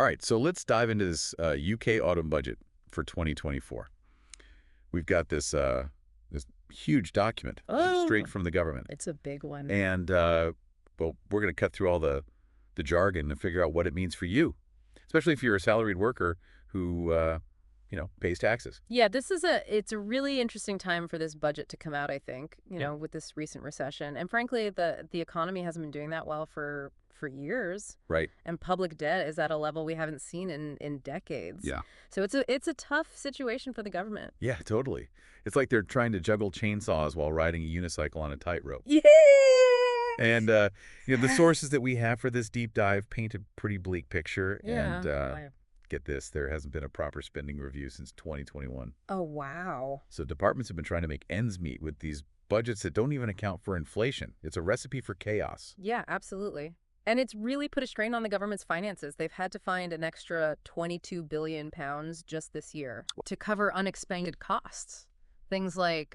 All right, so let's dive into this UK autumn budget for 2024. We've got this huge document straight Oh, from the government. it's a big one. And, well, we're going to cut through all the jargon and figure out what it means for you, especially if you're a salaried worker who, pays taxes. Yeah, it's a really interesting time for this budget to come out, I think, Yeah. with this recent recession. And frankly, the economy hasn't been doing that well for years, Right. and public debt is at a level we haven't seen in decades. Yeah. So it's a tough situation for the government. Yeah, totally. It's like they're trying to juggle chainsaws while riding a unicycle on a tightrope. Yeah. And, the sources that we have for this deep dive paint a pretty bleak picture. Yeah. And Wow. get this, there hasn't been a proper spending review since 2021. Oh, wow. So departments have been trying to make ends meet with these budgets that don't even account for inflation. It's a recipe for chaos. Yeah, absolutely. And it's really put a strain on the government's finances. They've had to find an extra £22 billion just this year to cover unexpected costs. Things like,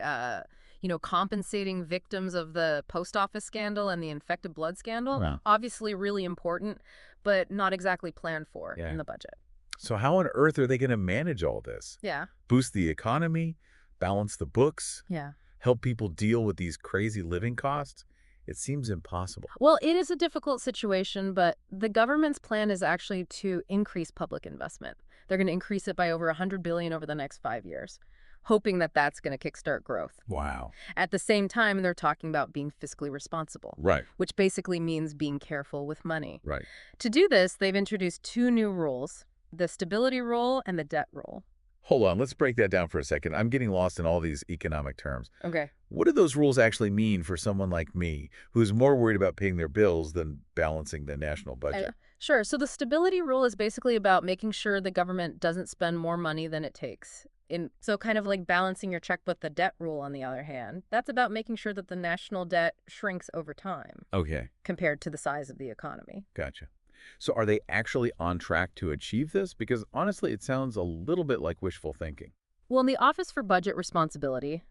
compensating victims of the post office scandal and the infected blood scandal. Wow. Obviously really important, but not exactly planned for Yeah. in the budget. So how on earth are they going to manage all this? Yeah. Boost the economy, balance the books, Yeah. help people deal with these crazy living costs? It seems impossible. Well, it is a difficult situation, but the government's plan is actually to increase public investment. They're going to increase it by over $100 billion over the next 5 years, hoping that that's going to kickstart growth. Wow. At the same time, they're talking about being fiscally responsible, Right, which basically means being careful with money. right. To do this, they've introduced two new rules, the stability rule and the debt rule. Hold on, let's break that down for a second. I'm getting lost in all these economic terms. Okay. What do those rules actually mean for someone like me, who's more worried about paying their bills than balancing the national budget? Sure. So the stability rule is basically about making sure the government doesn't spend more money than it takes. So kind of like balancing your checkbook. The debt rule, on the other hand, that's about making sure that the national debt shrinks over time Okay, compared to the size of the economy. gotcha. So are they actually on track to achieve this? Because honestly, it sounds a little bit like wishful thinking. Well, in the Office for Budget Responsibility,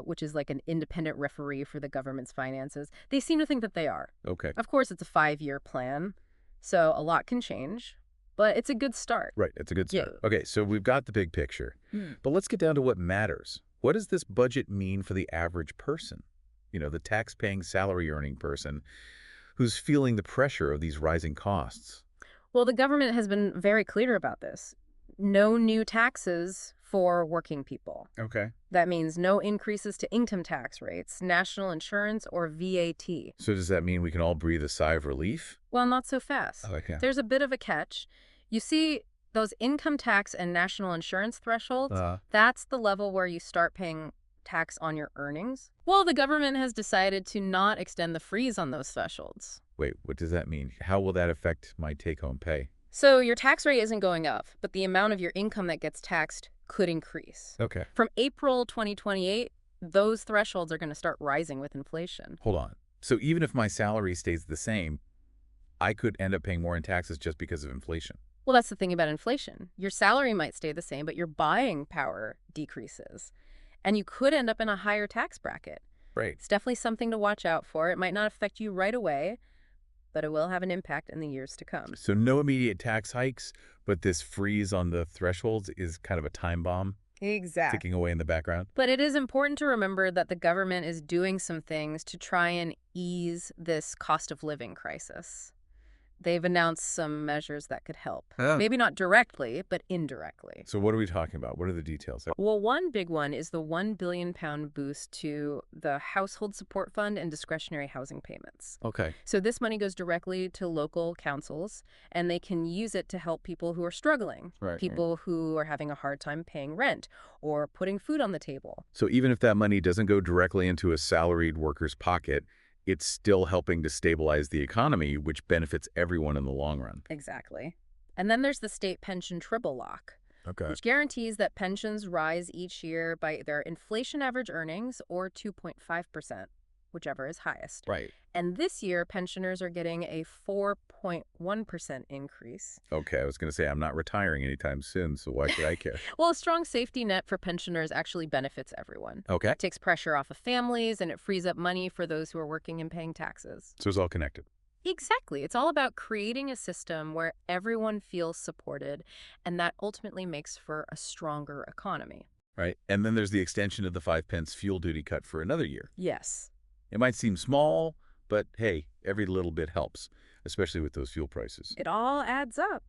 which is like an independent referee for the government's finances, they seem to think that they are. Okay, Of course, it's a 5-year plan, so a lot can change, but it's a good start. right. It's a good start. Yeah. Okay, so we've got the big picture. But let's get down to what matters. What does this budget mean for the average person? The tax-paying, salary-earning person who's feeling the pressure of these rising costs. Well, the government has been very clear about this. No new taxes for working people. Okay. That means no increases to income tax rates, national insurance, or VAT. So does that mean we can all breathe a sigh of relief? Well, not so fast. Okay. There's a bit of a catch. You see, those income tax and national insurance thresholds, that's the level where you start paying tax on your earnings. Well, the government has decided to not extend the freeze on those thresholds. Wait, what does that mean? How will that affect my take-home pay? So your tax rate isn't going up, but the amount of your income that gets taxed could increase. Okay. From April 2028, those thresholds are going to start rising with inflation. Hold on. So even if my salary stays the same, I could end up paying more in taxes just because of inflation. Well, that's the thing about inflation. Your salary might stay the same, but your buying power decreases. And you could end up in a higher tax bracket. Right. It's definitely something to watch out for. It might not affect you right away, but it will have an impact in the years to come. So no immediate tax hikes, but this freeze on the thresholds is kind of a time bomb Exactly. ticking away in the background. But it is important to remember that the government is doing some things to try and ease this cost of living crisis. They've announced some measures that could help. Oh. Maybe not directly, but indirectly. So what are we talking about? What are the details? Well, one big one is the £1 billion boost to the Household Support Fund and discretionary housing payments. Okay. So this money goes directly to local councils, and they can use it to help people who are struggling, Right. people who are having a hard time paying rent or putting food on the table. So even if that money doesn't go directly into a salaried worker's pocket, it's still helping to stabilize the economy, which benefits everyone in the long run. Exactly. And then there's the state pension triple lock, Okay. which guarantees that pensions rise each year by either inflation average earnings or 2.5%, whichever is highest. Right. And this year, pensioners are getting a 4.1% increase. Okay, I was going to say I'm not retiring anytime soon, so why should I care? Well, a strong safety net for pensioners actually benefits everyone. Okay. It takes pressure off of families, and it frees up money for those who are working and paying taxes. So it's all connected. Exactly. It's all about creating a system where everyone feels supported, and that ultimately makes for a stronger economy. right? And then there's the extension of the 5 pence fuel duty cut for another year. Yes. It might seem small, but hey, every little bit helps, especially with those fuel prices. It all adds up.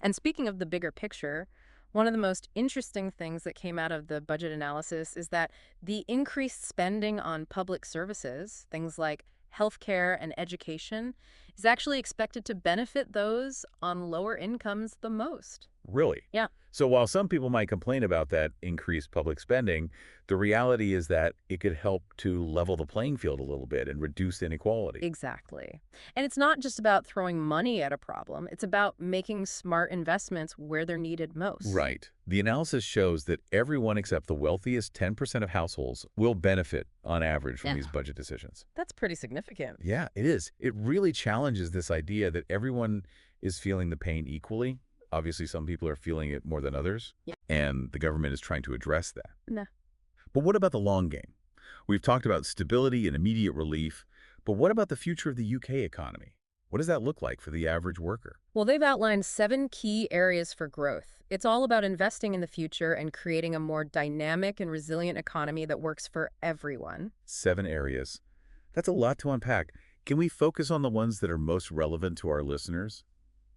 And speaking of the bigger picture, one of the most interesting things that came out of the budget analysis is that the increased spending on public services, things like healthcare and education, is actually expected to benefit those on lower incomes the most. Really? Yeah. So while some people might complain about that increased public spending, the reality is that it could help to level the playing field a little bit and reduce inequality. Exactly. And it's not just about throwing money at a problem, it's about making smart investments where they're needed most. Right. The analysis shows that everyone except the wealthiest 10% of households will benefit on average from Yeah. these budget decisions. That's pretty significant. Yeah, it is. It really challenges this idea that everyone is feeling the pain equally. Obviously, some people are feeling it more than others, Yeah. and the government is trying to address that. Nah. But what about the long game? We've talked about stability and immediate relief, but what about the future of the UK economy? What does that look like for the average worker? Well, they've outlined 7 key areas for growth. It's all about investing in the future and creating a more dynamic and resilient economy that works for everyone. 7 areas. That's a lot to unpack. Can we focus on the ones that are most relevant to our listeners?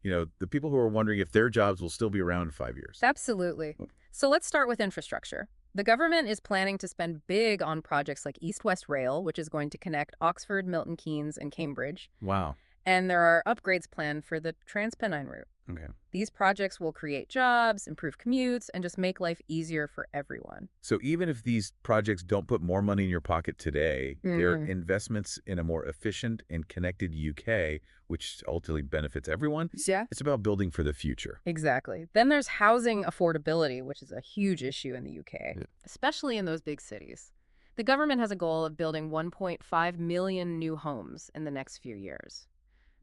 You know, the people who are wondering if their jobs will still be around in 5 years. Absolutely. So let's start with infrastructure. The government is planning to spend big on projects like East-West Rail, which is going to connect Oxford, Milton Keynes, and Cambridge. Wow. And there are upgrades planned for the Transpennine route. Okay. These projects will create jobs, improve commutes, and just make life easier for everyone. So even if these projects don't put more money in your pocket today, they're Mhm. investments in a more efficient and connected UK, which ultimately benefits everyone. Yeah. It's about building for the future. Exactly. Then there's housing affordability, which is a huge issue in the UK, Yeah. especially in those big cities. The government has a goal of building 1.5 million new homes in the next few years.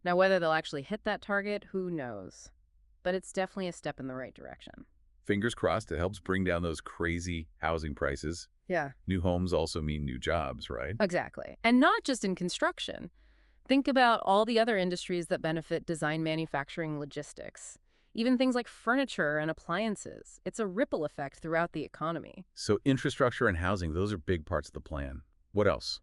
Now, whether they'll actually hit that target, who knows? But it's definitely a step in the right direction. Fingers crossed it helps bring down those crazy housing prices. Yeah, New homes also mean new jobs, right? exactly. And not just in construction. Think about all the other industries that benefit design, manufacturing, logistics. Even things like furniture and appliances. It's a ripple effect throughout the economy. So infrastructure and housing, those are big parts of the plan. What else?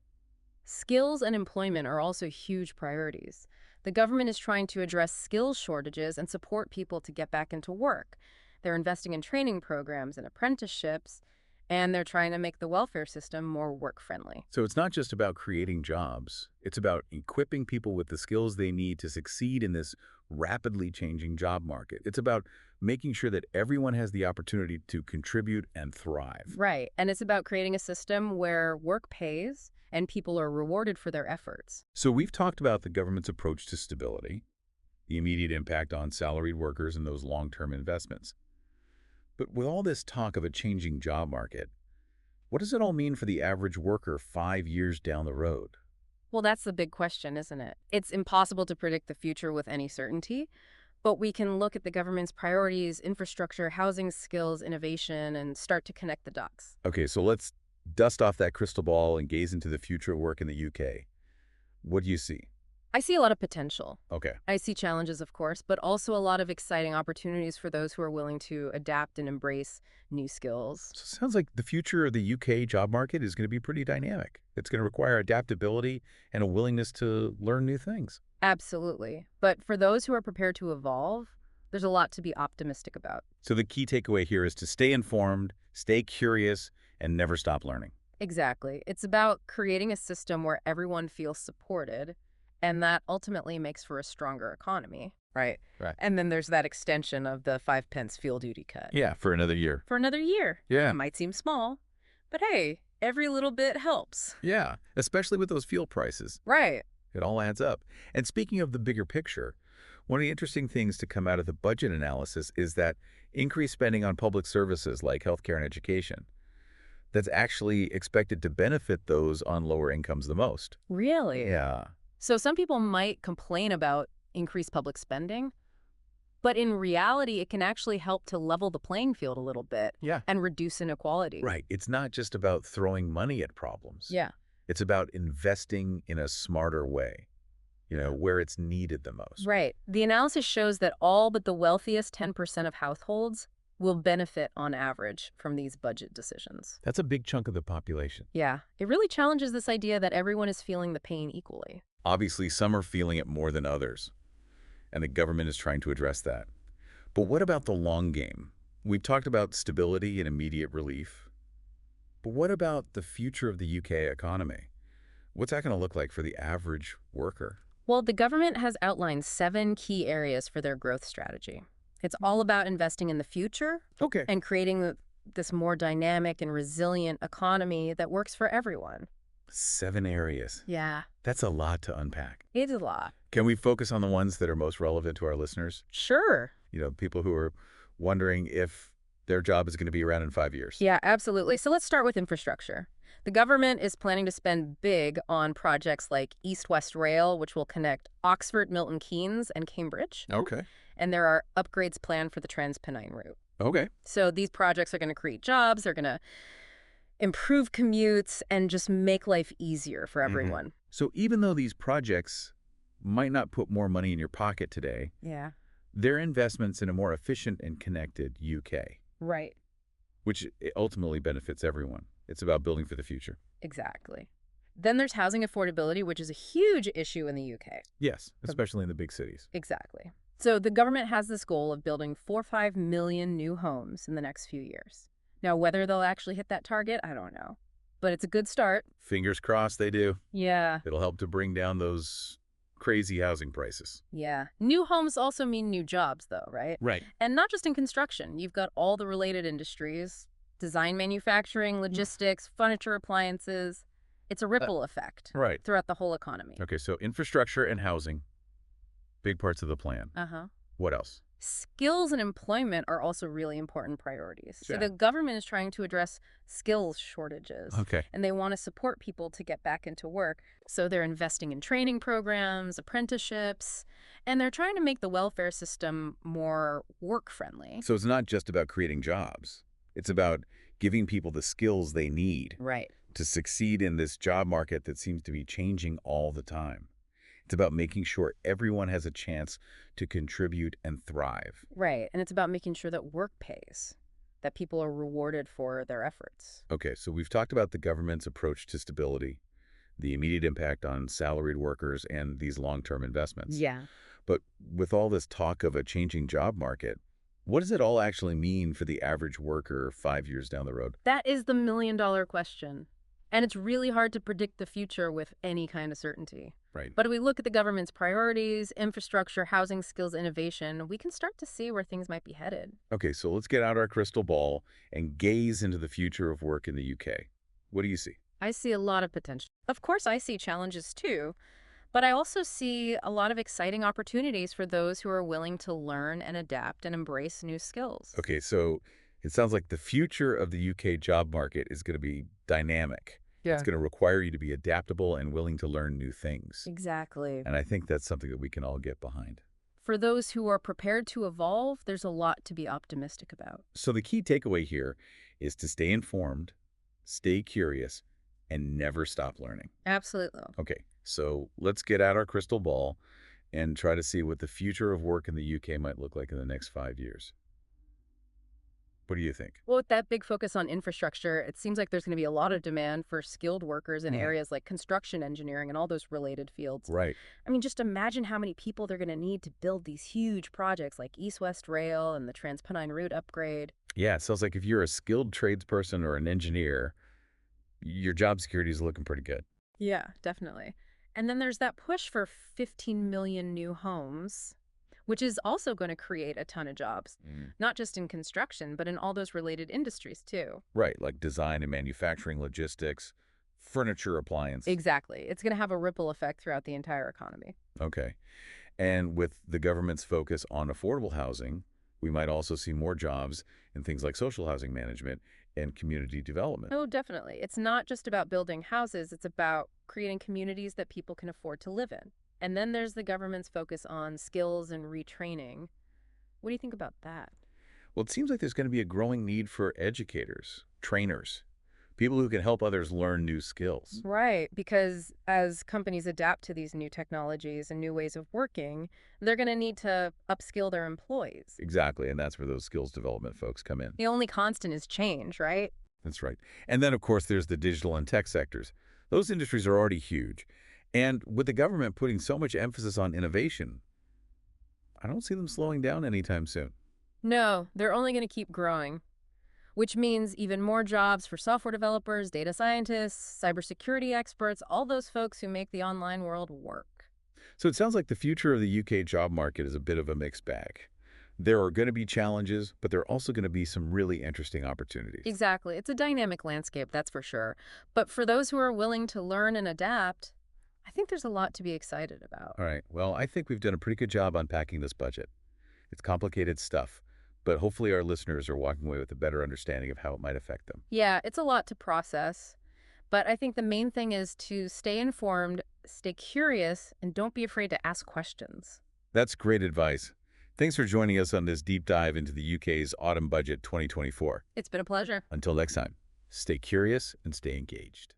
Skills and employment are also huge priorities. The government is trying to address skills shortages and support people to get back into work. They're investing in training programs and apprenticeships, and they're trying to make the welfare system more work-friendly. So it's not just about creating jobs. It's about equipping people with the skills they need to succeed in this rapidly changing job market. It's about making sure that everyone has the opportunity to contribute and thrive. Right, and it's about creating a system where work pays and people are rewarded for their efforts. So we've talked about the government's approach to stability, the immediate impact on salaried workers and those long-term investments. But with all this talk of a changing job market, what does it all mean for the average worker 5 years down the road? Well, that's the big question, isn't it? It's impossible to predict the future with any certainty, but we can look at the government's priorities, infrastructure, housing, skills, innovation, and start to connect the dots. Okay, so let's dust off that crystal ball and gaze into the future of work in the UK. What do you see? I see a lot of potential. Okay. I see challenges, of course, but also a lot of exciting opportunities for those who are willing to adapt and embrace new skills. So it sounds like the future of the UK job market is going to be pretty dynamic. It's going to require adaptability and a willingness to learn new things. Absolutely. But for those who are prepared to evolve, there's a lot to be optimistic about. So the key takeaway here is to stay informed, stay curious, and never stop learning. Exactly. It's about creating a system where everyone feels supported, and that ultimately makes for a stronger economy. Right. Right. And then there's that extension of the 5 pence fuel duty cut. Yeah, for another year. For another year. Yeah. It might seem small, but hey, every little bit helps. Yeah, especially with those fuel prices. Right. It all adds up. And speaking of the bigger picture, one of the interesting things to come out of the budget analysis is that increased spending on public services like healthcare and education, that's actually expected to benefit those on lower incomes the most. Really? Yeah. So some people might complain about increased public spending, but in reality, it can actually help to level the playing field a little bit Yeah. and reduce inequality. Right. It's not just about throwing money at problems. Yeah. It's about investing in a smarter way. where it's needed the most. Right. The analysis shows that all but the wealthiest 10% of households will benefit on average from these budget decisions. That's a big chunk of the population. Yeah, it really challenges this idea that everyone is feeling the pain equally. Obviously, some are feeling it more than others, and the government is trying to address that. But what about the long game? We've talked about stability and immediate relief. But what about the future of the UK economy? What's that going to look like for the average worker? Well, the government has outlined 7 key areas for their growth strategy. It's all about investing in the future Okay. and creating this more dynamic and resilient economy that works for everyone. 7 areas. Yeah, That's a lot to unpack. it's a lot. Can we focus on the ones that are most relevant to our listeners? Sure. People who are wondering if their job is going to be around in 5 years. Yeah, absolutely. So let's start with infrastructure. The government is planning to spend big on projects like East-West Rail, which will connect Oxford, Milton Keynes, and Cambridge. Okay. And there are upgrades planned for the Transpennine route. Okay. So these projects are going to create jobs, they're going to improve commutes, and just make life easier for everyone. So even though these projects might not put more money in your pocket today, Yeah. they're investments in a more efficient and connected UK, Right. which ultimately benefits everyone. It's about building for the future. Exactly. Then there's housing affordability, which is a huge issue in the UK. Yes, especially in the big cities. Exactly. So the government has this goal of building 4-5 million new homes in the next few years. Now, whether they'll actually hit that target, I don't know. But it's a good start. Fingers crossed they do. Yeah. It'll help to bring down those crazy housing prices. Yeah. New homes also mean new jobs, though, right? Right. And not just in construction. You've got all the related industries, design manufacturing, logistics, furniture, appliances. It's a ripple effect Right. throughout the whole economy. Okay, so infrastructure and housing, big parts of the plan. Uh-huh. What else? Skills and employment are also really important priorities. So Yeah. the government is trying to address skills shortages. Okay. And they want to support people to get back into work. So they're investing in training programs, apprenticeships, and they're trying to make the welfare system more work-friendly. So it's not just about creating jobs. It's about giving people the skills they need Right. to succeed in this job market that seems to be changing all the time. It's about making sure everyone has a chance to contribute and thrive. Right. And it's about making sure that work pays, that people are rewarded for their efforts. Okay, so we've talked about the government's approach to stability, the immediate impact on salaried workers, and these long-term investments. Yeah. But with all this talk of a changing job market, what does it all actually mean for the average worker 5 years down the road? That is the million-dollar question. And it's really hard to predict the future with any kind of certainty. Right. But if we look at the government's priorities, infrastructure, housing, skills, innovation, we can start to see where things might be headed. Okay, so let's get out our crystal ball and gaze into the future of work in the UK. What do you see? I see a lot of potential. Of course, I see challenges too, but I also see a lot of exciting opportunities for those who are willing to learn and adapt and embrace new skills. Okay, so it sounds like the future of the UK job market is going to be dynamic. It's going to require you to be adaptable and willing to learn new things. Exactly. And I think that's something that we can all get behind. For those who are prepared to evolve, there's a lot to be optimistic about. So the key takeaway here is to stay informed, stay curious, and never stop learning. Absolutely. Okay, so let's get out our crystal ball and try to see what the future of work in the UK might look like in the next 5 years. What do you think? Well, with that big focus on infrastructure, it seems like there's going to be a lot of demand for skilled workers in areas like construction engineering and all those related fields. Right. I mean, just imagine how many people they're going to need to build these huge projects like East-West Rail and the Transpennine route upgrade. Yeah, it sounds like if you're a skilled tradesperson or an engineer, your job security is looking pretty good. Yeah, definitely. And then there's that push for 15 million new homes, which is also going to create a ton of jobs, not just in construction, but in all those related industries too. Right, like design and manufacturing, logistics, furniture, appliance. Exactly. It's going to have a ripple effect throughout the entire economy. Okay. And with the government's focus on affordable housing, we might also see more jobs in things like social housing management and community development. Oh, definitely. It's not just about building houses. It's about creating communities that people can afford to live in. And then there's the government's focus on skills and retraining. What do you think about that? Well, it seems like there's going to be a growing need for educators, trainers, people who can help others learn new skills. Right, because as companies adapt to these new technologies and new ways of working, they're going to need to upskill their employees. Exactly, and that's where those skills development folks come in. The only constant is change, right? That's right. And then, of course, there's the digital and tech sectors. Those industries are already huge. And with the government putting so much emphasis on innovation, I don't see them slowing down anytime soon. No, they're only going to keep growing, which means even more jobs for software developers, data scientists, cybersecurity experts, all those folks who make the online world work. So it sounds like the future of the UK job market is a bit of a mixed bag. There are going to be challenges, but there are also going to be some really interesting opportunities. Exactly. It's a dynamic landscape, that's for sure. But for those who are willing to learn and adapt, I think there's a lot to be excited about. All right. Well, I think we've done a pretty good job unpacking this budget. It's complicated stuff, but hopefully our listeners are walking away with a better understanding of how it might affect them. Yeah, it's a lot to process, but I think the main thing is to stay informed, stay curious, and don't be afraid to ask questions. That's great advice. Thanks for joining us on this deep dive into the UK's Autumn Budget 2024. It's been a pleasure. Until next time, stay curious and stay engaged.